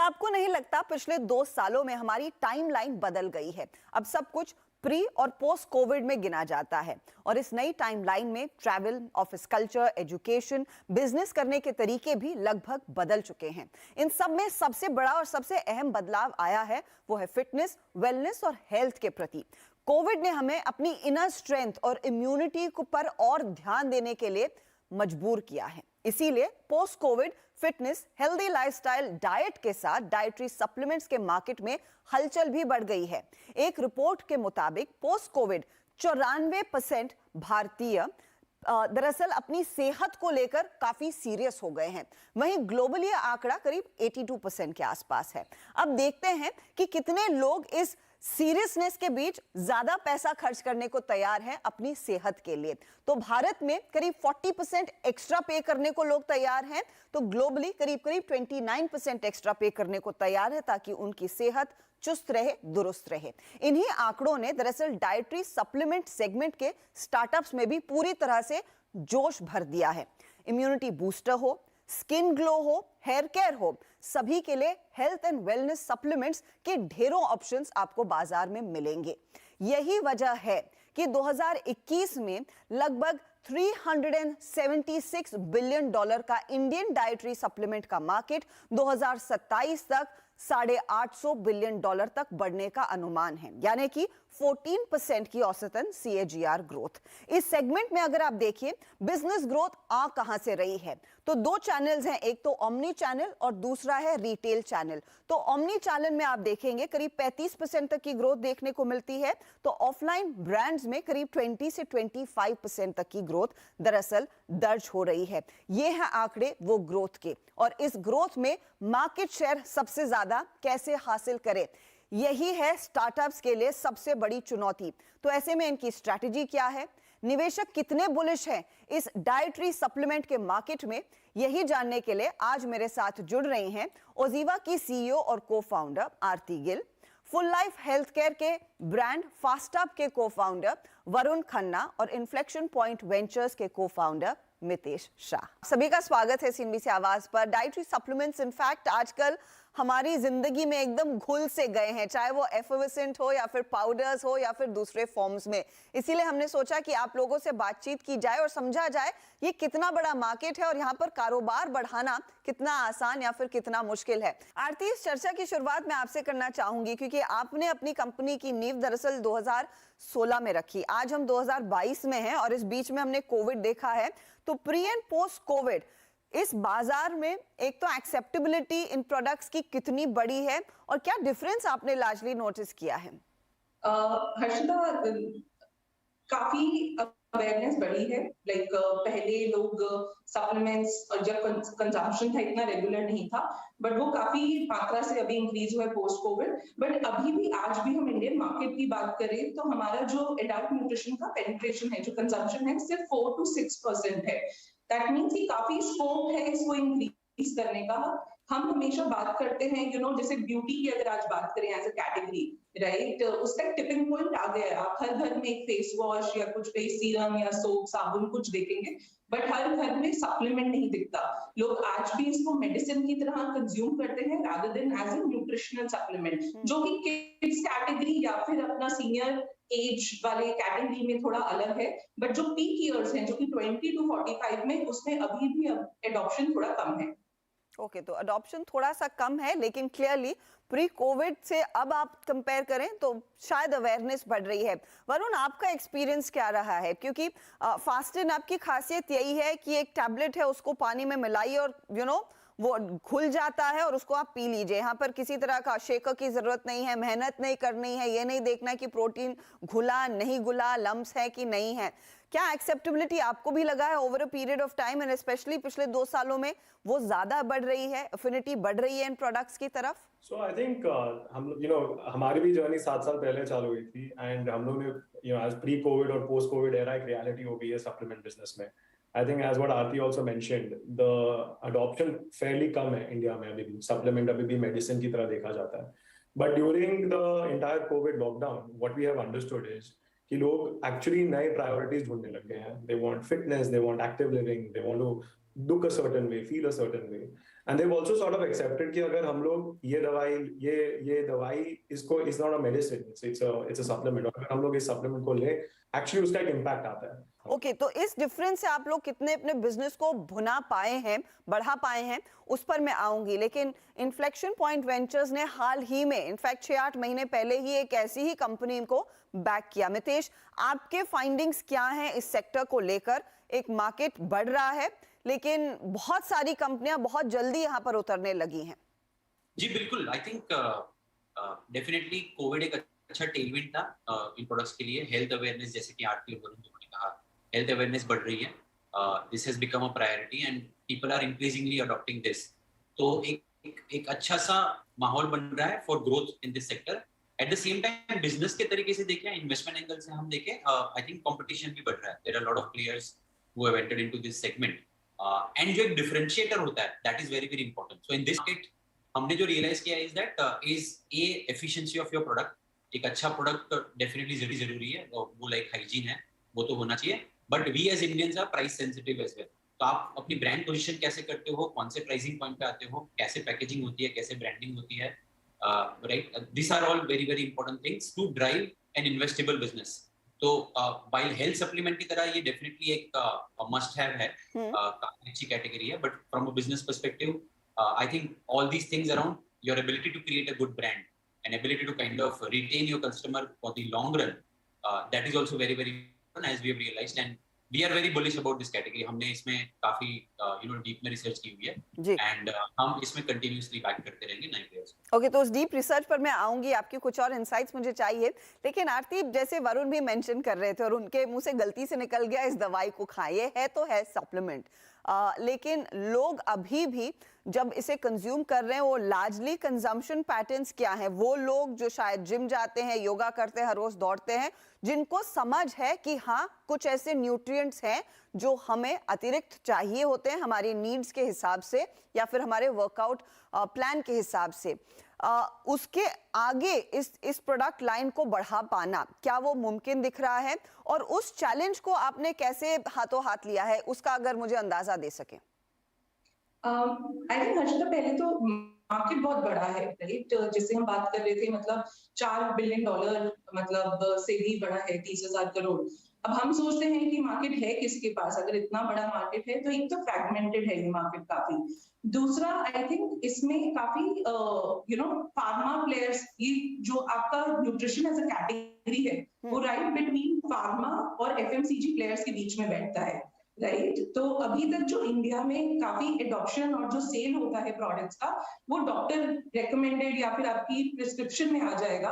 क्या आपको नहीं लगता पिछले 2 सालों में हमारी टाइमलाइन बदल गई है? अब सब कुछ प्री और पोस्ट कोविड में गिना जाता है और इस नई टाइमलाइन में travel, office culture, education, business करने के तरीके भी लगभग बदल चुके हैं। इन सब में सबसे बड़ा और सबसे अहम बदलाव आया है वो है फिटनेस, वेलनेस और हेल्थ के प्रति। कोविड ने हमें अपनी इनर स्ट्रेंथ और इम्यूनिटी पर और ध्यान देने के लिए मजबूर किया है। इसीलिए post Covid fitness, healthy lifestyle, diet के साथ डाइटरी सप्लीमेंट्स के मार्केट में हलचल भी बढ़ गई है। एक रिपोर्ट के मुताबिक पोस्ट कोविड 94% भारतीय दरअसल अपनी सेहत को लेकर काफी सीरियस हो गए हैं। वहीं ग्लोबली आंकड़ा करीब 82% के आसपास है। अब देखते हैं कि कितने लोग इस सीरियसनेस के बीच ज्यादा पैसा खर्च करने को तैयार हैं अपनी सेहत के लिए। तो भारत में करीब 40% एक्स्ट्रा पे करने को लोग तैयार हैं, तो ग्लोबली करीब 29% एक्स्ट्रा पे करने को तैयार है ताकि उनकी सेहत चुस्त रहे, दुरुस्त रहे। इन्हीं आंकड़ों ने दरअसल डाइटरी सप्लीमेंट सेगमेंट के स्टार्टअप्स में भी पूरी तरह से जोश भर दिया है। इम्यूनिटी बूस्टर हो, स्किन ग्लो हो, हेयर केयर हो, सभी के लिए हेल्थ एंड वेलनेस सप्लीमेंट्स के ढेरों ऑप्शंस आपको बाजार में मिलेंगे। यही वजह है कि 2021 में लगभग $376 बिलियन का इंडियन डाइटरी सप्लीमेंट का मार्केट 2027 तक $850 बिलियन तक बढ़ने का अनुमान है, यानी कि 14% की औसतन CAGR ग्रोथ। इस सेगमेंट में अगर आप देखिए बिजनेस ग्रोथ आ कहां से रही है, तो दो चैनल्स हैं, एक तो ओमनी चैनल और दूसरा है रिटेल चैनल। तो ओमनी चैनल में आप देखेंगे करीब 35% तक की ग्रोथ देखने को मिलती है, तो ऑफलाइन ब्रांड्स में करीब 20 से 25% तक की ग्रोथ दरअसल दर्ज हो रही है। ये है आंकड़े वो ग्रोथ के, और इस ग्रोथ में मार्केट शेयर सबसे ज्यादा कैसे हासिल करें, यही है स्टार्टअप्स के लिए सबसे बड़ी चुनौती। तो ऐसे में इनकी स्ट्रैटेजी क्या है, निवेशक कितने बुलिश हैं इस डाइटरी सप्लीमेंट के मार्केट में, यही जानने के लिए आज मेरे साथ जुड़ रही हैं ओजीवा की CEO और cofounder Aarti Gill, full life health care के ब्रांड फास्टअप के को-फाउंडर वरुण खन्ना और इन्फ्लेक्शन पॉइंट वेंचर्स के को-फाउंडर मितेश शाह। सभी का स्वागत है CNBC आवाज पर। डाइटरी सप्लीमेंट्स इनफैक्ट आजकल हमारी जिंदगी में एकदम घुल से गए हैं, चाहे वो एफर्वेसेंट हो या फिर पाउडर्स हो या फिर दूसरे फॉर्म्स में। इसीलिए हमने सोचा कि आप लोगों से बातचीत की जाए और समझा जाए ये कितना बड़ा मार्केट है और यहाँ पर कारोबार बढ़ाना कितना आसान या फिर कितना मुश्किल है। आरती, इस चर्चा की शुरुआत मैं आपसे करना चाहूंगी क्योंकि आपने अपनी कंपनी की नींव दरअसल 2016 में रखी। आज हम 2022 में हैं और इस बीच में हमने कोविड देखा है। तो प्री एंड पोस्ट कोविड इस बाजार में एक तो एक्सेप्टेबिलिटी इन प्रोडक्ट्स की कितनी बड़ी है और क्या डिफरेंस आपने लार्जली नोटिस किया है? हर्षिता, काफी अवेयरनेस बढ़ी है। पहले लोग सप्लीमेंट्स और जब कंजम्पशन था इतना रेगुलर नहीं था, बट वो काफी मात्रा से अभी इंक्रीज हुआ है पोस्ट कोविड। बट अभी भी आज भी हम इंडियन मार्केट की बात करें तो हमारा जो एडल्ट न्यूट्रिशन का पेनिट्रेशन है, जो कंजम्पशन है, सिर्फ 4 to 6% है। दैट मीन्स कि काफी स्कोप है इसको इंक्रीज करने का। हम हमेशा बात करते हैं जैसे ब्यूटी की अगर आज बात करें एज अ कैटेगरी, राइट, उसका टिपिंग पॉइंट आ गया है। आप हर घर में एक फेस वॉश या कुछ फेस सीरम या सोप साबुन कुछ देखेंगे, बट हर घर में सप्लीमेंट नहीं दिखता। लोग आज भी इसको मेडिसिन की तरह कंज्यूम करते हैं rather than as a nutritional supplement, जो कि किड्स कैटेगरी या फिर अपना सीनियर एज वाले कैटेगरी में थोड़ा अलग है। बट जो पीक ईयर्स हैं, जो कि 20 to 45 में, उसमें अभी भी एडॉप्शन थोड़ा कम है। ओके, तो अडॉप्शन थोड़ा सा कम है, लेकिन क्लियरली प्री कोविड से अब आप कंपेयर करें तो शायद अवेयरनेस बढ़ रही है। वरुण, आपका एक्सपीरियंस क्या रहा है? क्योंकि फास्टिन आपकी खासियत यही है कि एक टैबलेट है, उसको पानी में मिलाइए और वो घुल जाता है और उसको आप पी लीजिए। यहाँ पर किसी तरह का शेकर की जरूरत नहीं है, मेहनत नहीं करनी है, ये नहीं देखना है कि प्रोटीन घुला नहीं घुला, लम्स है कि नहीं है। क्या एक्सेप्टेबिलिटी आपको भी लगा है over a period of time and specially पिछले 2 सालों में वो ज्यादा बढ़ रही है, एफिनिटी बढ़ रही है इन प्रोडक्ट्स की तरफ? सो आई थिंक हम लोग हमारी भी जर्नी 7 साल पहले चालू हुई थी एंड हम लोग ने एज प्री कोविड और पोस्ट कोविड एरा एक रियलिटी हो गई है सप्लीमेंट बिजनेस में। I think as what Aarti also mentioned, the adoption fairly कम है इंडिया में अभी भी। सप्लीमेंट अभी भी मेडिसिन की तरह देखा जाता है। But during the entire COVID lockdown what we have understood is कि लोग एक्चुअली नए प्रायोरिटीज ढूंढने लग गए हैं। They want fitness, they want active living, they want to look a certain way, feel a certain way. And they've also sort of accepted कि अगर हम लोग ये दवाई इसको is not a medicine, it's a supplement. और अगर हम लोग इस supplement को लें, actually उसका एक impact आता है. ओके तो इस डिफरेंस से आप लोग कितने अपने बिजनेस को भुना पाए हैं, बढ़ा पाए हैं, उस पर मैं आऊंगी। लेकिन इन्फ्लेक्शन पॉइंट वेंचर्स ने हाल ही में इनफैक्ट 6-8 महीने पहले ही एक ऐसी ही कंपनी को बैक किया। मितेश, आपके फाइंडिंग्स क्या हैं इस सेक्टर को लेकर? एक मार्केट बढ़ रहा है लेकिन बहुत सारी कंपनियां बहुत जल्दी यहां पर उतरने लगी हैं। जी बिल्कुल, आई थिंक डेफिनेटली कोविड एक अच्छा टेलविंड था इन प्रोडक्ट्स के लिए। हेल्थ अवेयरनेस, जैसे कि आरती और वरुण ने कहा, हेल्थ अवेयरनेस बढ़ रही है, this has become a priority and people are increasingly adopting this. तो एक अच्छा सा माहौल बन रहा है for growth in this sector. At the same time business के तरीके से देखें, इन्वेस्टमेंट एंगल से हम देखें, आई थिंक कंपटीशन भी बढ़ रहा है। There are lot of players who have entered into this segment and जो एक डिफरेंशिएटर होता है that is very very important. So in this market हमने जो रियलाइज किया is that is efficiency of your product. एक अच्छा प्रोडक्ट डेफिनेटली जरूरी है, वो लाइक हाइजीन है, वो तो होना चाहिए। But we as Indians are price sensitive as well. तो आप अपनी ब्रांड पोजीशन कैसे करते हो, कौन से प्राइसिंग पॉइंट पे आते हो, कैसे पैकेजिंग होती है, कैसे ब्रांडिंग होती है, right, this are all very very important things to drive an investable business. तो व्हाइल हेल्थ सप्लीमेंट की तरह ये डेफिनेटली एक मस्ट हैव है, काफी अच्छी कैटेगरी है। But from a business perspective, I think all these things around your ability to create a good brand and ability to kind of retain your customer for the long run, that is also very very important, as we have realized, and we are very bullish about this category. हमने इसमें काफी deep में research की हुई है and हम इसमें continuously back करते रहेंगे नए प्लेयर्स। ओके तो उस डीप रिसर्च पर मैं आऊंगी, आपकी कुछ और इनसाइट्स मुझे चाहिए। लेकिन आरती, जैसे वरुण भी मेंशन कर रहे थे और उनके मुंह से गलती से निकल गया इस दवाई को खाएं, ये है तो है सप्लीमेंट, लेकिन लोग अभी भी जब इसे कंज्यूम कर रहे हैं वो लार्जली कंजम्पशन पैटर्न्स क्या हैं? वो लोग जो शायद जिम जाते हैं, योगा करते हैं, हर रोज दौड़ते हैं, जिनको समझ है कि हाँ कुछ ऐसे न्यूट्रिएंट्स हैं जो हमें अतिरिक्त चाहिए होते हैं हमारी नीड्स के हिसाब से या फिर हमारे वर्कआउट प्लान के हिसाब से, उसके आगे इस प्रोडक्ट लाइन को बढ़ा पाना क्या वो मुमकिन दिख रहा है? और उस चैलेंज को आपने कैसे हाथों हाथ लिया है, उसका अगर मुझे अंदाजा दे सके। आई थिंक हर्षिता, पहले तो मार्केट बहुत बड़ा है, राइट, जिससे हम बात कर रहे थे, मतलब $4 बिलियन मतलब से भी बड़ा है, 30,000 करोड़। अब हम सोचते हैं कि मार्केट है किसके पास? अगर इतना बड़ा मार्केट है तो एक तो फ्रैगमेंटेड है ये मार्केट काफी। दूसरा, आई थिंक इसमें काफी फार्मा प्लेयर्स, ये जो आपका न्यूट्रिशन एज अ कैटेगरी है वो राइट बिटवीन फार्मा और एफएमसीजी प्लेयर्स के बीच में बैठता है, राइट। तो अभी तक जो इंडिया में काफी एडॉप्शन और जो सेल होता है प्रोडक्ट्स का, वो डॉक्टर रेकमेंडेड या फिर आपकी प्रिस्क्रिप्शन में आ जाएगा।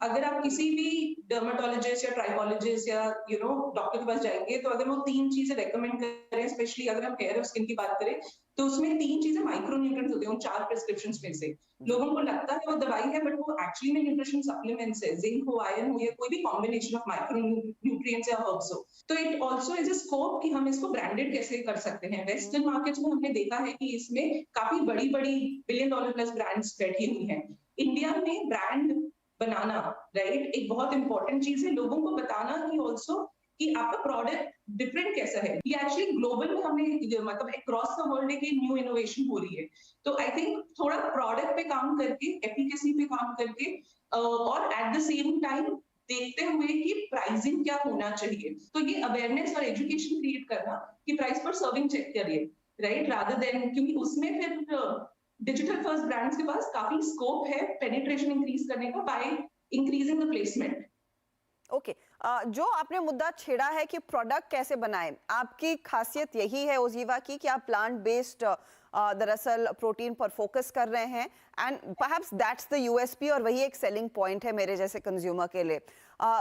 अगर आप किसी भी डर्मेटोलॉजिस्ट या ट्राइकोलॉजिस्ट या डॉक्टर के पास जाएंगे तो अगर वो 3 चीजें रेकमेंड करें, स्पेशली अगर हम हेयर और स्किन की बात करें, तो उसमें 3 चीजें माइक्रोन्यूट्रिएंट्स होते हैं उन 4 प्रिस्क्रिप्शंस में से। लोगों को लगता है वो दवाई है, बट वो एक्चुअली में न्यूट्रिशन सप्लीमेंट्स है, जिंक हो, आयरन हो, या कोई भी कॉम्बिनेशन ऑफ माइक्रोन्यूट्रिएंट्स या हर्ब्स हो। तो it also is a scope कि हम इसको ब्रांडेड कैसे कर सकते हैं। वेस्टर्न मार्केट्स में हमने देखा है कि इसमें काफी बड़ी बड़ी $1 बिलियन प्लस ब्रांड्स बैठी हुई हैं। इंडिया में ब्रांड बनाना, राइट, एक बहुत इंपॉर्टेंट चीज है। लोगों को बताना कि ऑल्सो कि आपका प्रोडक्ट डिफरेंट कैसा है। ये एक्चुअली ग्लोबल में हमने मतलब अक्रॉस द वर्ल्ड एक न्यू इनोवेशन हो रही है। तो आई थिंक थोड़ा प्रोडक्ट पे काम करके, एफिकेसी पे काम करके, और एट द सेम टाइम देखते हुए कि प्राइसिंग क्या होना चाहिए। तो ये अवेयरनेस और एजुकेशन क्रिएट करना कि प्राइस पर सर्विंग चेक करिए, राइट, रादर देन, क्योंकि उसमें फिर डिजिटल फर्स्ट ब्रांड्स के पास काफी स्कोप है पेनिट्रेशन इंक्रीज करने का by increasing the placement. Okay, जो आपने मुद्दा छेड़ा है कि प्रोडक्ट कैसे बनाएं, आपकी खासियत यही है ओजीवा की कि आप प्लांट बेस्ड दरअसल प्रोटीन पर फोकस कर रहे हैं and perhaps that's the USP और वही एक सेलिंग पॉइंट है मेरे जैसे कंज्यूमर के लिए।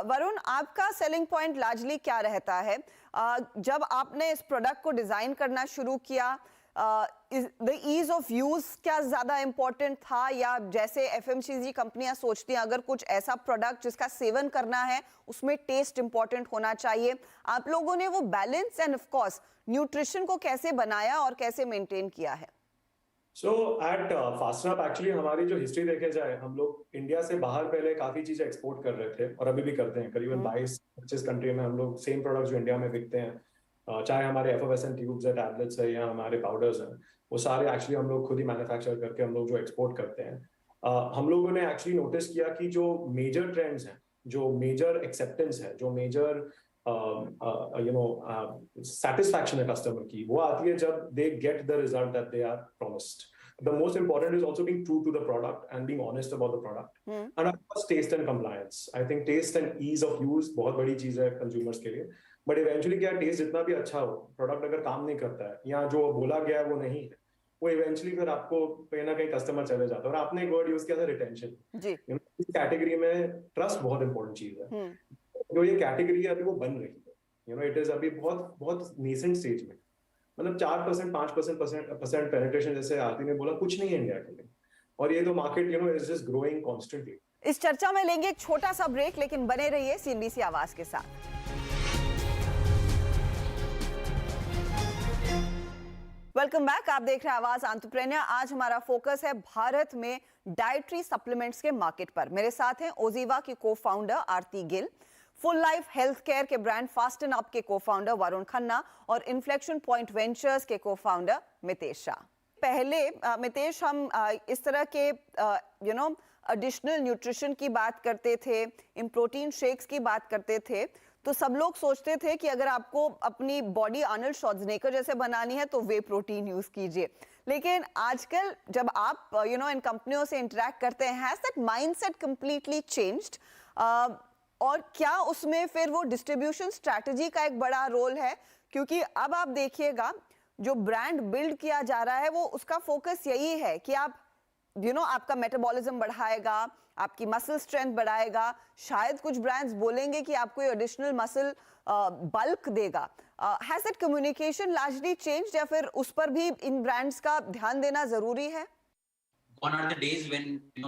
वरुण, आपका सेलिंग पॉइंट लार्जली क्या रहता है? जब आपने इस प्रोडक्ट को डिजाइन करना शुरू किया, द ईज ऑफ यूज क्या ज्यादा इंपॉर्टेंट था, या जैसे एफएमसीजी कंपनियां सोचती हैं अगर कुछ ऐसा प्रोडक्ट जिसका सेवन करना है उसमें टेस्ट इंपॉर्टेंट होना चाहिए, आप लोगों ने वो balance end of course nutrition को कैसे बनाया और कैसे मेंटेन किया है? सो एट फास्टनर एक्चुअली हमारी जो हिस्ट्री देखे जाए, हम लोग इंडिया से बाहर पहले काफी चीजें एक्सपोर्ट कर रहे थे और अभी भी करते हैं। करीबन 22-25 कंट्री में हम लोग सेम प्रोडक्ट जो इंडिया में बिकते हैं चाहे हमारे एफर्वेसेंट ट्यूब्स है, टैबलेट्स है या हमारे पाउडर्स हैं, वो सारे एक्चुअली हम लोग खुद ही मैन्युफैक्चर करके हम लोग जो एक्सपोर्ट करते हैं। हम लोगों ने एक्चुअली नोटिस किया कि जो मेजर ट्रेंड्स हैं, जो मेजर एक्सेप्टेंस है, जो मेजर satisfaction है कस्टमर की, वो आती है जब they get the result that they are promised. The most important is also being true to the product and being honest about the product. And of course, taste and compliance. I think taste and ease of use बहुत बड़ी चीज है consumers के लिए. But eventually क्या taste जितना भी अच्छा हो, product अगर काम नहीं करता है या जो बोला गया है वो नहीं है, वो eventually फिर आपको कहीं ना कहीं कस्टमर चले जाता है। और आपने एक वर्ड यूज किया था रिटेंशन। जी। इस कैटेगरी में ट्रस्ट बहुत इंपॉर्टेंट चीज है। जो ये कैटेगरी है अभी वो बन रही है, इट इज अभी बहुत बहुत नेसेंट स्टेज में, मतलब 4% 5% पेनिट्रेशन जैसे आरती ने बोला कुछ नहीं है इंडिया के लिए, और ये तो market is just growing constantly. इस चर्चा में लेंगे एक छोटा सा ब्रेक, लेकिन बने रहिए सीएनबीसी आवाज के साथ। वेलकम बैक, आप देख रहे हैं आवाज एंटरप्रेन्योर। आज हमारा फोकस है भारत में डाइटरी सप्लीमेंट्स के मार्केट पर। मेरे साथ हैं ओजीवा की cofounder Aarti Gill, full life health care के ब्रांड फास्टन अप के को फाउंडर वरुण खन्ना और इन्फ्लेक्शन पॉइंट वेंचर्स के को फाउंडर मितेश शाह। पहले मितेश, हम इस तरह के एडिशनल न्यूट्रिशन की बात करते थे, इन प्रोटीन शेक्स की बात करते थे, तो सब लोग सोचते थे कि अगर आपको अपनी बॉडी आर्नल्ड श्वार्ज़नेगर जैसे बनानी है तो वे प्रोटीन यूज कीजिए। लेकिन आजकल जब आप इन कंपनियों से इंटरेक्ट करते हैं, has that mindset completely changed? और क्या उसमें फिर वो डिस्ट्रीब्यूशन स्ट्रैटेजी का एक बड़ा रोल है? क्योंकि अब आप देखिएगा जो ब्रांड बिल्ड किया जा रहा है वो उसका फोकस यही है कि आप आपका मेटाबॉलिज्म बढ़ाएगा, आपकी मसल स्ट्रेंथ बढ़ाएगा, शायद कुछ ब्रांड्स बोलेंगे कि आपको एडिशनल मसल बल्क देगा। Has that communication largely changed या फिर उस पर भी इन ब्रांड्स का ध्यान देना जरूरी है? Gone are the days when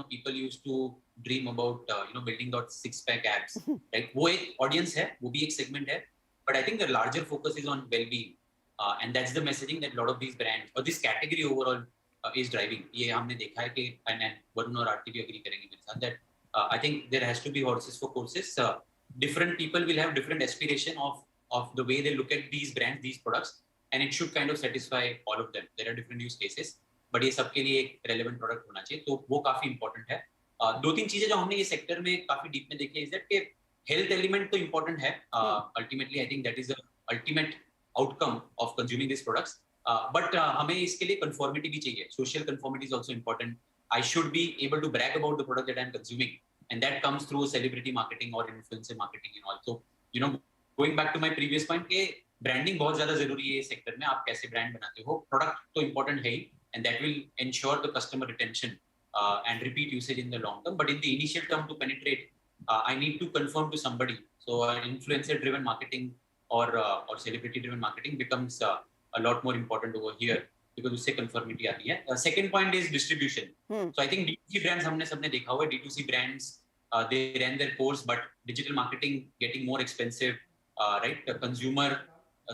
people used to dream about building that six-pack abs, right? वो एक audience है, वो भी एक segment है, but I think the larger focus is on well-being, and that's the messaging that a lot of these brands or this category overall is driving. ये हमने देखा है कि and वरुण और आरती भी agree करेंगे मेरे साथ that I think there has to be horses for courses. Different people will have different aspiration of the way they look at these brands, these products, and it should kind of satisfy all of them. There are different use cases. But ये सबके लिए एक relevant product होना चाहिए, तो वो काफी important है। दो तीन चीजें जो हमने ये सेक्टर में काफी डीप में देखी है, इज दैट कि हेल्थ एलिमेंट तो इंपॉर्टेंट है, ultimately I think that is the ultimate outcome of consuming this products, but हमें इसके लिए कंफर्मिटी भी चाहिए। Social conformity is also important. I should be able to brag about the product that I am consuming, and that comes through celebrity marketing और influencer marketing and all. So going back to my previous point के branding बहुत ज्यादा जरूरी है इस sector में। आप कैसे ब्रांड बनाते हो, प्रोडक्ट तो इंपॉर्टेंट है ही, and that will ensure the customer retention and repeat usage in the long term. But in the initial term, to penetrate, I need to confirm to somebody. So influencer-driven marketing or celebrity-driven marketing becomes a lot more important over here because उससे conformity आती है. Second point is distribution. So I think D2C brands हमने सबने देखा हुआ है. D2C brands they ran their course, but digital marketing getting more expensive, right? The consumer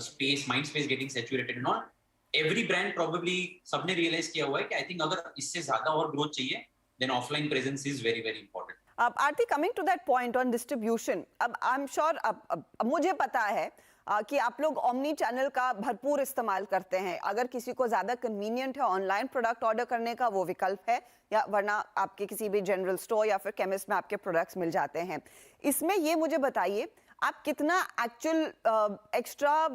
space, mind space getting saturated and all. Every brand probably सबने realize किया हुआ है कि I think अगर इससे ज़्यादा और growth चाहिए, then offline presence is very very important. Aarti, coming to that point on distribution, अब I'm sure अब मुझे पता है कि आप लोग ओमनी चैनल का भरपूर इस्तेमाल करते हैं। अगर किसी को ज़्यादा कन्वीनियंट है ऑनलाइन प्रोडक्ट ऑर्डर करने का, वो विकल्प है, या वरना आपके किसी भी जनरल स्टोर या फिर केमिस्ट में आपके प्रोडक्ट्स मिल जाते हैं। इसमें ये मुझे बताइए, आप कितना एक्चुअल एक्स्ट्रा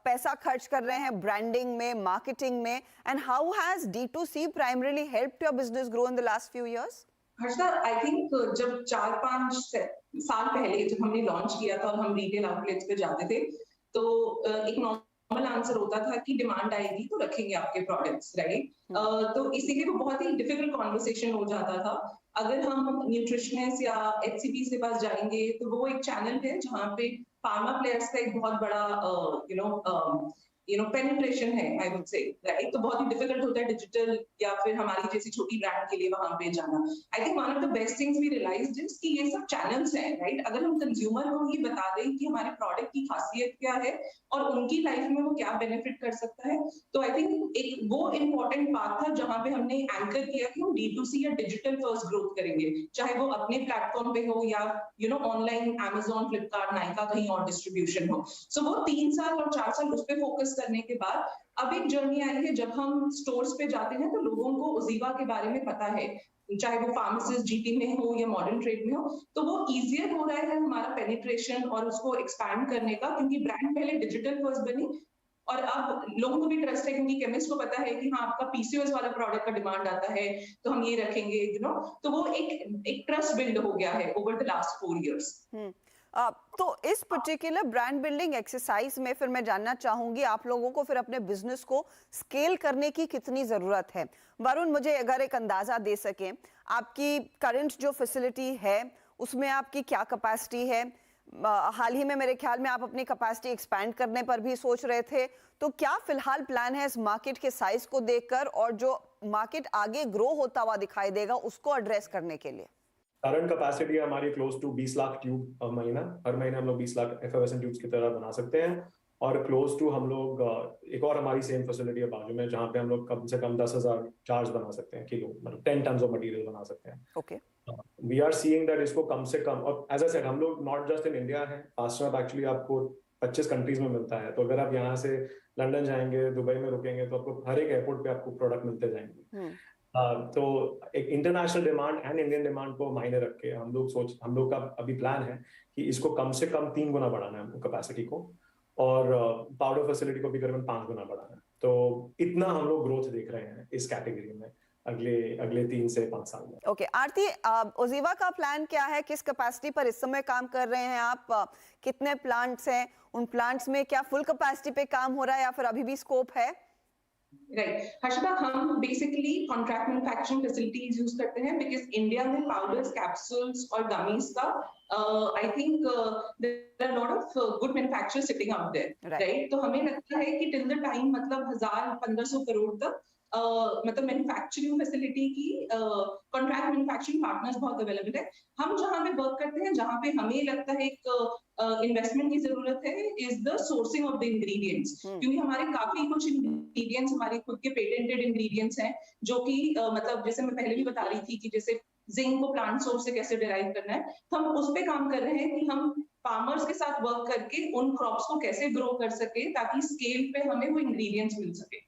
पैसा खर्च कर रहे हैं ब्रांडिंग में, मार्केटिंग में, and how has D2C primarily helped your business grow in the last few years? Harshada, I think जब 4-5 साल पहले जब हमने लॉन्च किया था और हम रिटेल आउटलेट्स पे जाते थे, तो एक नॉर्मल आंसर होता था कि डिमांड आएगी तो रखेंगे आपके प्रोडक्ट्स, राइट? तो इसीलिए वो बहुत ही डिफिकल्ट कॉन्वर्सेशन हो जाता था। अगर हम न्यूट्रिशनिस्ट या HCP के पास जाएंगे तो वो एक चैनल है जहाँ पे फार्मा प्लेयर्स का एक बहुत बड़ा पेनिट्रेशन है, आई वुड से, राइट? तो बहुत ही डिफिकल्ट होता है डिजिटल या फिर हमारी जैसी छोटी ब्रांड के लिए वहां पे जाना। I think one of the best things we realized is कि ये सब चैनल्स हैं, राइट? अगर हम कंज्यूमर को ये बता दें कि हमारे प्रोडक्ट की खासियत क्या है और उनकी लाइफ में वो क्या बेनिफिट कर सकता है, तो आई थिंक एक वो इम्पोर्टेंट बात था जहां पे हमने एंकर किया कि हम D2C या डिजिटल फर्स्ट ग्रोथ करेंगे, चाहे वो अपने प्लेटफॉर्म पे हो या ऑनलाइन Amazon, फ्लिपकार्ट, नाइका कहीं और डिस्ट्रीब्यूशन हो। सो वो 3 साल और 4 साल उस पे फोकस करने के बाद अब एक जर्नी आई है जब हम स्टोर्स पे जाते हैं तो लोगों को उजीवा के बारे में पता है, चाहे वो फार्मासिस्ट जीटी में हो या मॉडर्न ट्रेड में हो, तो वो इजियर हो रहा है हमारा पेनिट्रेशन और उसको एक्सपैंड करने का, क्योंकि ब्रांड पहले डिजिटल फर्स्ट बनी और अब लोगों को भी ट्रस्ट है, क्योंकि केमिस्ट को पता है कि हाँ आपका पीसीओएस वाला प्रोडक्ट का डिमांड आता है तो हम ये रखेंगे, तो वो एक ट्रस्ट बिल्ड हो गया है ओवर द लास्ट 4 इयर्स। तो इस पर्टिकुलर ब्रांड बिल्डिंग एक्सरसाइज में फिर मैं जानना चाहूंगी आप लोगों को फिर अपने बिजनेस को स्केल करने की कितनी जरूरत है। वरुण, मुझे अगर एक अंदाजा दे सकें, आपकी करंट जो फैसिलिटी है उसमें आपकी क्या कैपेसिटी है? हाल ही में मेरे ख्याल में आप अपनी कैपेसिटी एक्सपैंड करने पर भी सोच रहे थे, तो क्या फिलहाल प्लान है इस मार्केट के साइज को देखकर और जो मार्केट आगे ग्रो होता हुआ दिखाई देगा उसको एड्रेस करने के लिए? करंट कैपेसिटी हमारी क्लोज टू 20 लाख ट्यूब महीना, हर महीने हम लोग 20 लाख एफएफएसएन ट्यूब्स की तरह बना सकते हैं। और क्लोज टू हम लोग एक और हमारी सेम फैसिलिटी है बाजू में जहाँ पे हम लोग कम से कम 10,000 चार्ज बना सकते हैं किलो, मतलब 10 टन ऑफ मटेरियल बना सकते हैं। Okay, we are seeing that इसको कम से कम, और एज आई सेड हम लोग नॉट जस्ट इन इंडिया है, फास्टनर एक्चुअली आपको 25 कंट्रीज में मिलता है। तो अगर आप यहाँ से लंदन जाएंगे, दुबई में रुकेंगे, तो आपको हर एक एयरपोर्ट पे आपको प्रोडक्ट मिलते जाएंगे। तो एक international demand and Indian demand को मायने रख के हम लोग का अभी प्लान है कि इसको कम से कम 3 गुना बढ़ाना है हमको कैपेसिटी को, और पाउडर फैसिलिटी को भी करीबन 5 गुना बढ़ाना है। तो इतना हम लोग ग्रोथ देख रहे हैं इस कैटेगरी में अगले 3 से 5 साल में। ओके, आरती, उजीवा का प्लान क्या है? किस कैपेसिटी पर इस समय काम कर रहे हैं आप? कितने प्लांट्स हैं? उन प्लांट्स में क्या फुल कैपेसिटी पे काम हो रहा है या फिर अभी भी स्कोप है? राइट, हर्षदा, हम basically contract manufacturing facilities use करते हैं बिकॉज इंडिया में पाउडर्स, कैप्सूल्स और गमीज का I think there are lot of good manufacturers sitting out there, right? तो हमें लगता है कि टिल द टाइम मतलब 1000-1500 करोड़ तक मतलब मैन्युफैक्चरिंग फैसिलिटी की कॉन्ट्रैक्ट मैन्युफैक्चरिंग पार्टनर्स बहुत अवेलेबल है। हम जहां पे वर्क करते हैं, जहां पे हमें लगता है एक इन्वेस्टमेंट की जरूरत है, is the sourcing of the ingredients, क्योंकि हमारे काफी कुछ इंग्रेडिएंट्स हमारे खुद के पेटेंटेड इंग्रेडिएंट्स हैं जो कि मतलब जैसे मैं पहले भी बता रही थी कि जैसे जिंक को प्लांट सोर्स से कैसे डिराइव करना है, तो हम उस पे काम कर रहे हैं कि हम फार्मर्स के साथ वर्क करके उन क्रॉप्स को कैसे ग्रो कर सके ताकि स्केल पे हमें वो इंग्रेडिएंट्स मिल सके।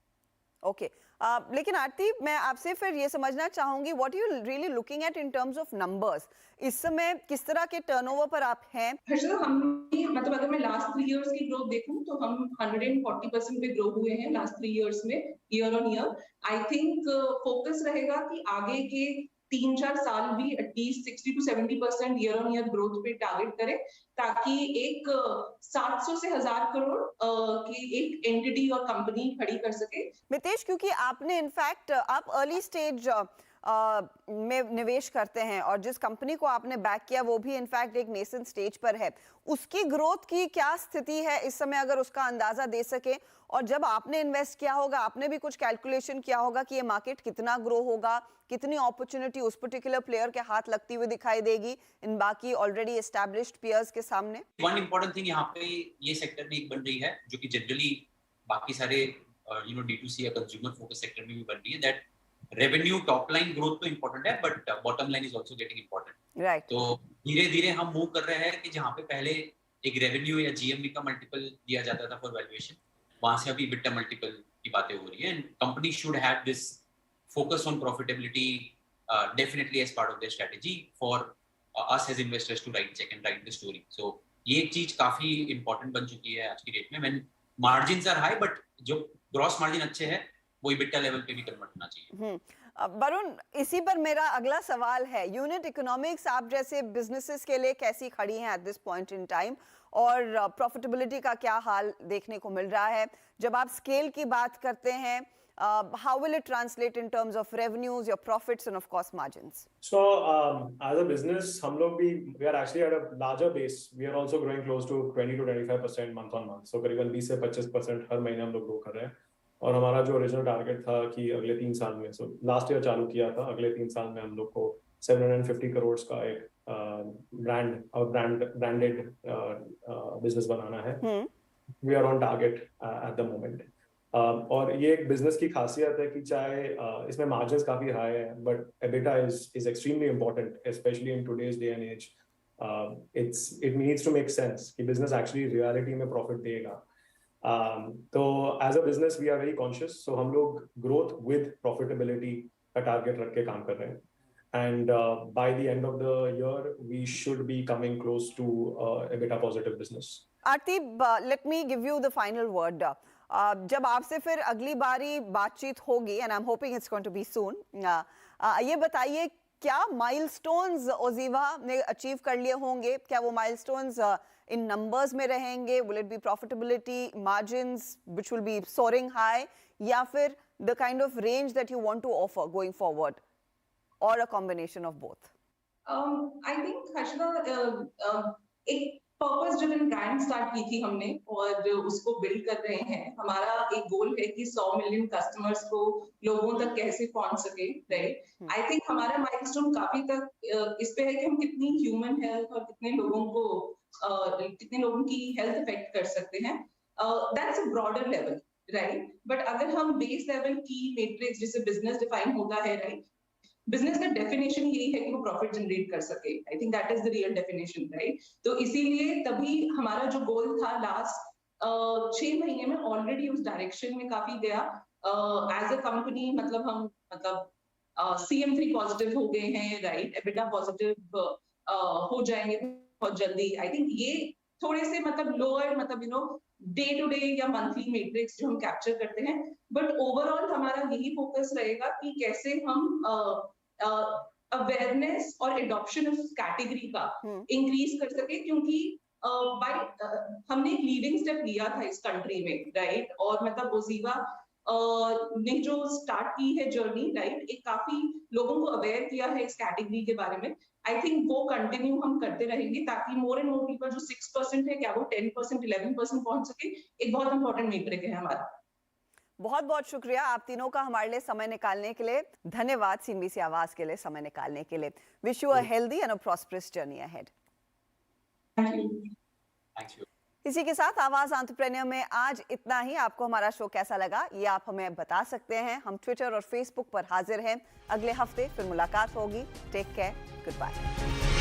ओके, लेकिन आरती, मैं आपसे फिर ये समझना चाहूंगी, what you really looking at in terms of numbers? इस समय किस तरह के टर्नओवर पर आप हैं? हर्षदा, हम मतलब अगर मैं लास्ट 3 इयर्स की ग्रोथ देखूं तो हम 140% पे ग्रो हुए हैं लास्ट 3 इयर्स में, year on year. I think focus रहेगा कि आगे के 3-4 साल भी at least 60 to 70% year on year growth पे टारगेट करें, ताकि एक 700 से 1000 करोड़ की एक एंटिटी और कंपनी खड़ी कर सके। मितेश, क्योंकि आपने इनफैक्ट आप अर्ली स्टेज में निवेश करते हैं और जिस कंपनी को आपने बैक किया वो भी इनफैक्ट एक नेसेंट स्टेज पर है, उसकी ग्रोथ की क्या स्थिति है इस समय, अगर उसका अंदाजा दे सके? और जब आपने इन्वेस्ट किया होगा, आपने भी कुछ कैलकुलेशन किया होगा कि ये मार्केट कितना ग्रो होगा, कितनी अपॉर्चुनिटी उस पर्टिकुलर प्लेयर के हाथ लगती हुई दिखाई देगी इन बाकी ऑलरेडी एस्टैब्लिश्ड पियर्स के सामने? वन इंपॉर्टेंट थिंग यहाँ पे ये सेक्टर में एक बन रही है जो कि जनरली बाकी सारे D2C या कंज्यूमर फोकस सेक्टर में भी बन रही है, that revenue top line growth तो इंपॉर्टेंट है but bottom line is also getting important. Right, तो धीरे धीरे हम मूव कर रहे हैं कि जहाँ पे पहले एक रेवेन्यू या जीएमवी का मल्टीपल दिया जाता था फॉर वैल्यूएशन, वहां से अभी EBITDA मल्टीपल की बातें हो रही है, and company should have this focus on profitability definitely as part of their strategy for us as investors to check and write the story. So ये एक चीज काफी इंपॉर्टेंट बन चुकी है आज की डेट में, when margins are high but जो ग्रॉस मार्जिन अच्छे हैं वो EBITDA लेवल पे भी कन्वर्ट होना चाहिए। वरुण, इसी पर मेरा अगला सवाल है, यूनिट इकोनॉमिक्स आप जैसे बिजनेसेस के लिए कैसी खड़ी हैं at this point in time, और प्रॉफिटेबिलिटी का क्या हाल देखने को मिल रहा है? जब आप स्केल की बात करते हैं, how will it translate in terms of revenues, your profits, and of course margins? So as a business, we are actually at a larger base. We are also growing close to 20 to 25% month on month. So करीबन 20 से 25% हर महीने हम लोग grow कर रहे हैं. और हमारा जो ओरिजिनल टारगेट था कि अगले 3 साल में, so लास्ट ईयर चालू किया था, अगले 3 साल में हम लोग को 750 करोड़ का एक ब्रांडेड बिजनेस बनाना है. We are on target at the moment. और ये एक बिजनेस की खासियत है कि चाहे इसमें मार्जिन्स काफी हाई है, but EBITDA is extremely important, especially in today's day and age. It needs to make sense कि बिजनेस एक्चुअली रियलिटी में प्रॉफिट देगा. तो as a business we are very conscious, so हम लोग ग्रोथ विद प्रॉफिटेबिलिटी का target रख के काम कर रहे हैं. And by the end of the year, we should be coming close to EBITDA positive business. Aarti, let me give you the final word. जब आपसे फिर अगली बारी बातचीत होगी, and I'm hoping it's going to be soon, ये बताइए क्या माइलस्टोन्स ओजीवा ने अचीव कर लिए होंगे? क्या वो माइलस्टोन्स इन नंबर्स में रहेंगे? Will it be profitability, margins which will be soaring high, या फिर the kind of range that you want to offer going forward, or a combination of both? I think Harshada, एक purpose driven brand start की थी हमने और उसको build कर रहे हैं. हमारा एक गोल है कि 100 मिलियन कस्टमर्स को लोगों तक कैसे पहुंच सके, राइट. आई थिंक हमारा माइलस्टोन काफी तक इस पे है कि हम कितनी ह्यूमन हेल्थ और कितने लोगों की हेल्थ अफेक्ट कर सकते हैं. That's a broader level, right. But अगर हम बेस लेवल की मैट्रिक्स जिसे बिजनेस डिफाइन होता है, राइट, बिजनेस का डेफिनेशन यही है कि वो प्रॉफिट जनरेट कर सके. आई think that is the real definition, right. तो इसीलिए तभी हमारा जो गोल था लास्ट 6 महीने में ऑलरेडी उस डायरेक्शन में काफी गया. एज अ कंपनी हम CM3 पॉजिटिव हो गए हैं, राइट. EBITDA पॉजिटिव हो जाएंगे बहुत जल्दी. आई थिंक ये थोड़े से लोअर डे टू डे या मंथली मैट्रिक्स जो हम कैप्चर करते हैं, बट ओवरऑल हमारा यही फोकस रहेगा कि कैसे हम अवेयरनेस और एडॉप्शन ऑफ कैटेगरी का इंक्रीज कर सके, क्योंकि हमने एक लीडिंग स्टेप लिया था इस कंट्री में, राइट. और ओजीवा ने जो स्टार्ट की है जर्नी, राइट, एक काफी लोगों को अवेयर किया है इस कैटेगरी के बारे में. आई थिंक वो कंटिन्यू हम करते रहेंगे ताकि मोर एंड मोर पीपल, जो 6% है क्या वो 10%, 11% पहुंच सके. एक बहुत इंपॉर्टेंट मीट्रिक है हमारा. बहुत बहुत शुक्रिया आप तीनों का हमारे लिए समय निकालने के लिए. धन्यवाद CNBC आवाज के लिए समय निकालने के लिए. Wish you a healthy and a prosperous journey ahead. Thank you. इसी के साथ आवाज एंटरप्रेन्योर में आज इतना ही. आपको हमारा शो कैसा लगा ये आप हमें बता सकते हैं. हम ट्विटर और फेसबुक पर हाजिर हैं. अगले हफ्ते फिर मुलाकात होगी. Take care. Good bye.